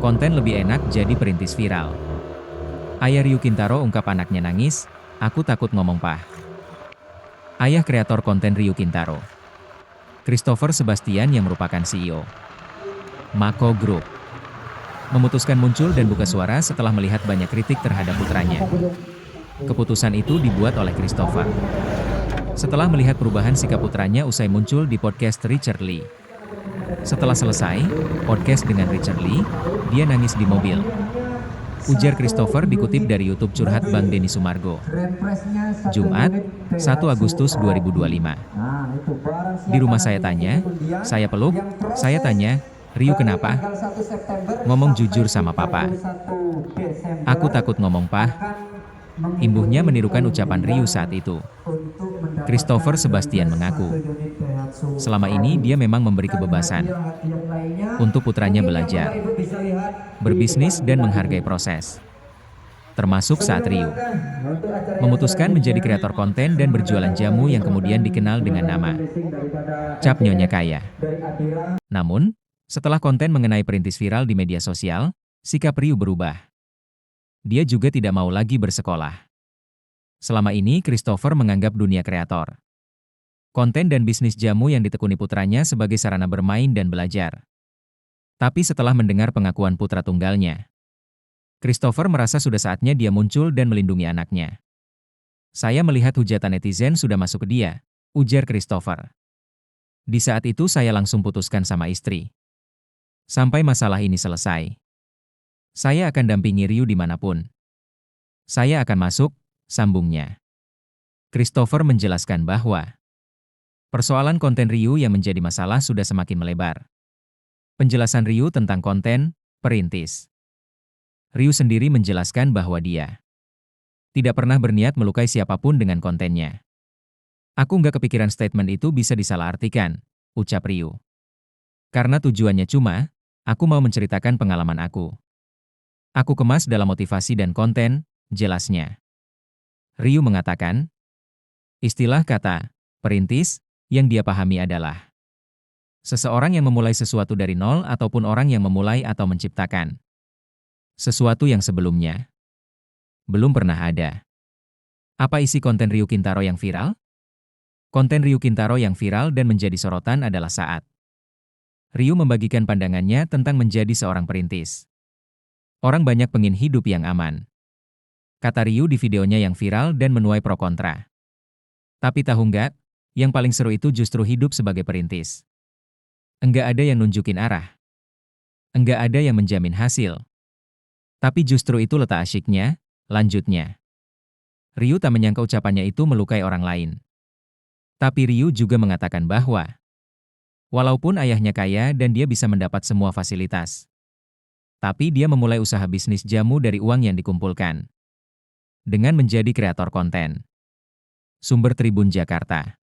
Konten lebih enak jadi perintis viral. Ayah Ryu Kintaro ungkap anaknya nangis, "Aku takut ngomong pah." Ayah kreator konten Ryu Kintaro, Christopher Sebastian yang merupakan CEO Mako Group, memutuskan muncul dan buka suara setelah melihat banyak kritik terhadap putranya. Keputusan itu dibuat oleh Christopher setelah melihat perubahan sikap putranya usai muncul di podcast Richard Lee. Setelah selesai podcast dengan Richard Lee, dia nangis di mobil. Ujar Christopher dikutip dari YouTube Curhat Bang Denny Sumargo. Jumat, 1 Agustus 2025. Di rumah saya tanya, saya peluk, saya tanya, "Ryu kenapa?" "Ngomong jujur sama papa." "Aku takut ngomong pah." Imbuhnya menirukan ucapan Ryu saat itu. Christopher Sebastian mengaku, selama ini dia memang memberi kebebasan untuk putranya belajar, berbisnis dan menghargai proses. Termasuk saat Ryu memutuskan menjadi kreator konten dan berjualan jamu yang kemudian dikenal dengan nama Cap Nyonya Kaya. Namun, setelah konten mengenai perintis viral di media sosial, sikap Ryu berubah. Dia juga tidak mau lagi bersekolah. Selama ini Christopher menganggap dunia kreator konten dan bisnis jamu yang ditekuni putranya sebagai sarana bermain dan belajar. Tapi setelah mendengar pengakuan putra tunggalnya, Christopher merasa sudah saatnya dia muncul dan melindungi anaknya. "Saya melihat hujatan netizen sudah masuk ke dia," ujar Christopher. "Di saat itu saya langsung putuskan sama istri. Sampai masalah ini selesai, saya akan dampingi Ryu dimanapun. Saya akan masuk," sambungnya. Christopher menjelaskan bahwa persoalan konten Ryu yang menjadi masalah sudah semakin melebar. Penjelasan Ryu tentang konten perintis. Ryu sendiri menjelaskan bahwa dia tidak pernah berniat melukai siapapun dengan kontennya. "Aku nggak kepikiran statement itu bisa disalahartikan," ucap Ryu. "Karena tujuannya cuma, aku mau menceritakan pengalaman aku. Aku kemas dalam motivasi dan konten," jelasnya. Ryu mengatakan, istilah kata perintis yang dia pahami adalah seseorang yang memulai sesuatu dari nol ataupun orang yang memulai atau menciptakan sesuatu yang sebelumnya belum pernah ada. Apa isi konten Ryu Kintaro yang viral? Konten Ryu Kintaro yang viral dan menjadi sorotan adalah saat Ryu membagikan pandangannya tentang menjadi seorang perintis. "Orang banyak pengin hidup yang aman," kata Ryu di videonya yang viral dan menuai pro kontra. "Tapi tahu nggak, yang paling seru itu justru hidup sebagai perintis. Enggak ada yang nunjukin arah. Enggak ada yang menjamin hasil. Tapi justru itu letak asyiknya," lanjutnya. Ryu tak menyangka ucapannya itu melukai orang lain. Tapi Ryu juga mengatakan bahwa walaupun ayahnya kaya dan dia bisa mendapat semua fasilitas, tapi dia memulai usaha bisnis jamu dari uang yang dikumpulkan dengan menjadi kreator konten. Sumber Tribun Jakarta.